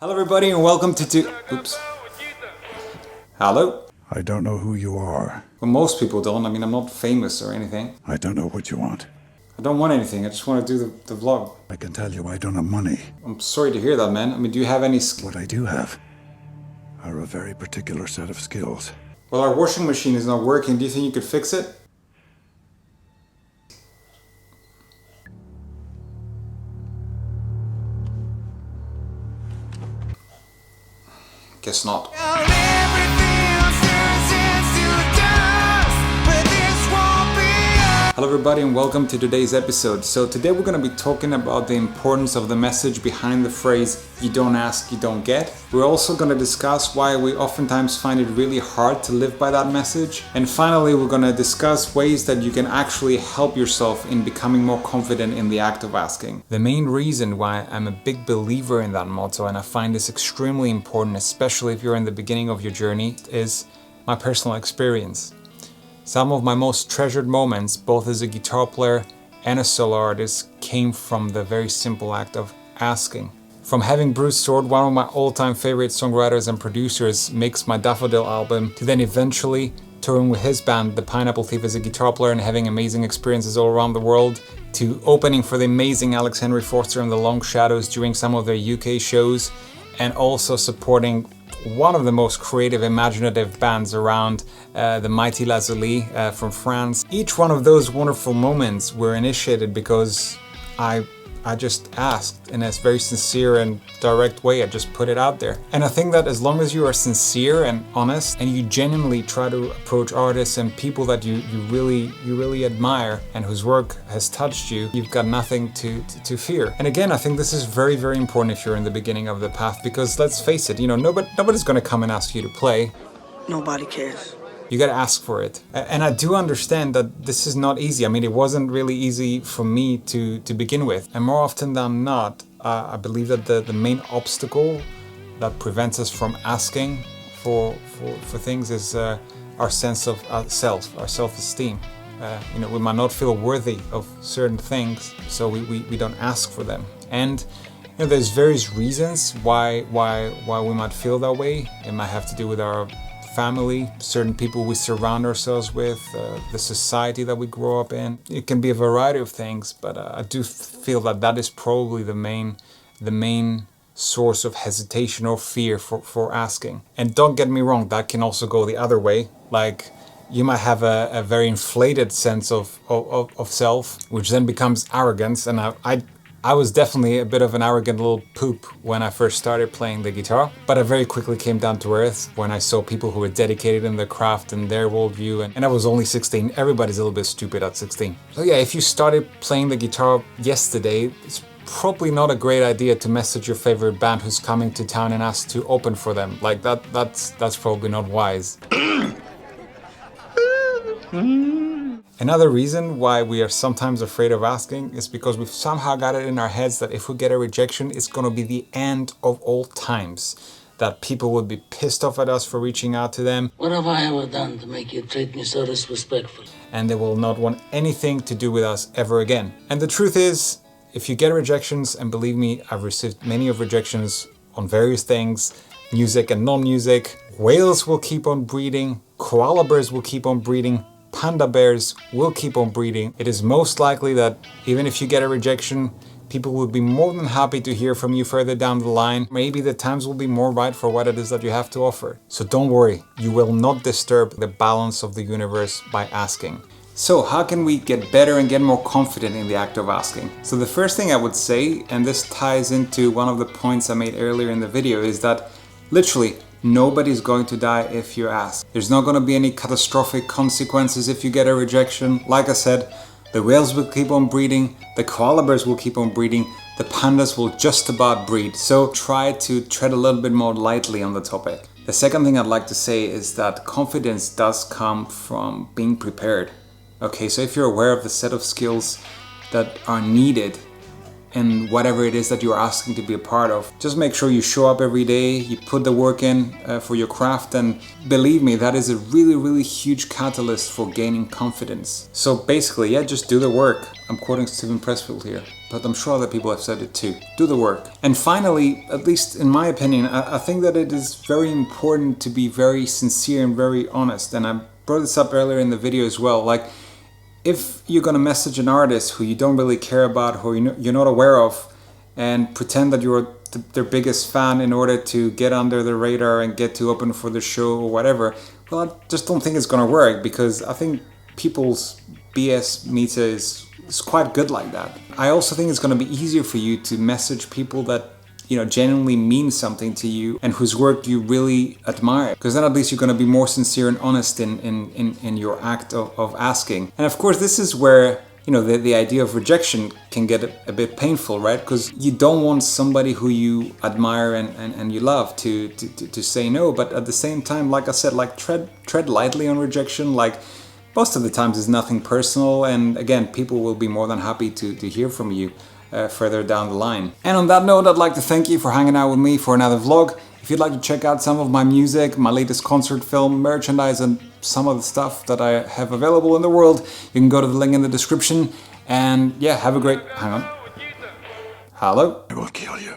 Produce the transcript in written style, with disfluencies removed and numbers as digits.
Hello everybody and welcome to Oops. Hello? I don't know who you are. Well, most people don't. I mean, I'm not famous or anything. I don't know what you want. I don't want anything. I just want to do the vlog. I can tell you I don't have money. I'm sorry to hear that, man. I mean, do you have any What I do have are a very particular set of skills. Well, our washing machine is not working. Do you think you could fix it? Guess not. Hello everybody and welcome to today's episode. So today we're going to be talking about the importance of the message behind the phrase, you don't ask, you don't get. We're also going to discuss why we oftentimes find it really hard to live by that message. And finally, we're going to discuss ways that you can actually help yourself in becoming more confident in the act of asking. The main reason why I'm a big believer in that motto, and I find this extremely important, especially if you're in the beginning of your journey, is my personal experience. Some of my most treasured moments, both as a guitar player and a solo artist, came from the very simple act of asking. From having Bruce Sword, one of my all-time favorite songwriters and producers, mix my Daffodil album, to then eventually touring with his band, The Pineapple Thief, as a guitar player and having amazing experiences all around the world, to opening for the amazing Alex Henry Forster and the Long Shadows during some of their UK shows, and also supporting one of the most creative, imaginative bands around, the Mighty Lazuli from France. Each one of those wonderful moments were initiated because I just asked in a very sincere and direct way. I just put it out there. And I think that as long as you are sincere and honest and you genuinely try to approach artists and people that you really admire and whose work has touched you, you've got nothing to fear. And again, I think this is very, very important if you're in the beginning of the path, because let's face it, nobody's going to come and ask you to play. Nobody cares. You gotta ask for it. And I do understand that this is not easy. I mean, it wasn't really easy for me to begin with. And more often than not, I believe that the main obstacle that prevents us from asking for things is our sense of self, our self-esteem. We might not feel worthy of certain things, so we don't ask for them. And there's various reasons why we might feel that way. It might have to do with our family, certain people we surround ourselves with, the society that we grow up in. It can be a variety of things, but I do feel that is probably the main source of hesitation or fear for asking. And don't get me wrong, that can also go the other way. Like, you might have a very inflated sense of self, which then becomes arrogance, and I was definitely a bit of an arrogant little poop when I first started playing the guitar, but I very quickly came down to earth when I saw people who were dedicated in their craft and their worldview, and I was only 16. Everybody's a little bit stupid at 16. So yeah, if you started playing the guitar yesterday, it's probably not a great idea to message your favorite band who's coming to town and ask to open for them. Like that's probably not wise. Another reason why we are sometimes afraid of asking is because we've somehow got it in our heads that if we get a rejection, it's going to be the end of all times. That people would be pissed off at us for reaching out to them. What have I ever done to make you treat me so disrespectfully? And they will not want anything to do with us ever again. And the truth is, if you get rejections, and believe me, I've received many of rejections on various things, music and non-music, whales will keep on breeding, koala bears will keep on breeding, panda bears will keep on breeding. It is most likely that even if you get a rejection, people will be more than happy to hear from you further down the line. Maybe the times will be more right for what it is that you have to offer. So don't worry, you will not disturb the balance of the universe by asking. So how can we get better and get more confident in the act of asking? So the first thing I would say, and this ties into one of the points I made earlier in the video, is that literally nobody's going to die if you ask. There's not going to be any catastrophic consequences if you get a rejection. Like I said, the whales will keep on breeding, the koala bears will keep on breeding, the pandas will just about breed. So try to tread a little bit more lightly on the topic. The second thing I'd like to say is that confidence does come from being prepared. Okay, so if you're aware of the set of skills that are needed in whatever it is that you're asking to be a part of. Just make sure you show up every day, you put the work in for your craft, and believe me, that is a really, really huge catalyst for gaining confidence. So basically, yeah, just do the work. I'm quoting Steven Pressfield here, but I'm sure other people have said it too. Do the work. And finally, at least in my opinion, I think that it is very important to be very sincere and very honest. And I brought this up earlier in the video as well. Like, if you're gonna message an artist who you don't really care about, who you're not aware of, and pretend that you're their biggest fan in order to get under the radar and get to open for the show or whatever, well, I just don't think it's gonna work, because I think people's BS meter is quite good like that. I also think it's gonna be easier for you to message people that genuinely mean something to you and whose work you really admire, because then at least you're going to be more sincere and honest in your act of asking. And of course, this is where the idea of rejection can get a bit painful, right? Because you don't want somebody who you admire and you love to say no, but at the same time, like I said, like tread lightly on rejection. Like, most of the times it's nothing personal, and again, people will be more than happy to hear from you further down the line. And on that note, I'd like to thank you for hanging out with me for another vlog. If you'd like to check out some of my music, my latest concert film, merchandise, and some of the stuff that I have available in the world, you can go to the link in the description. And yeah, have a great... Hang on. Hello? I will kill you.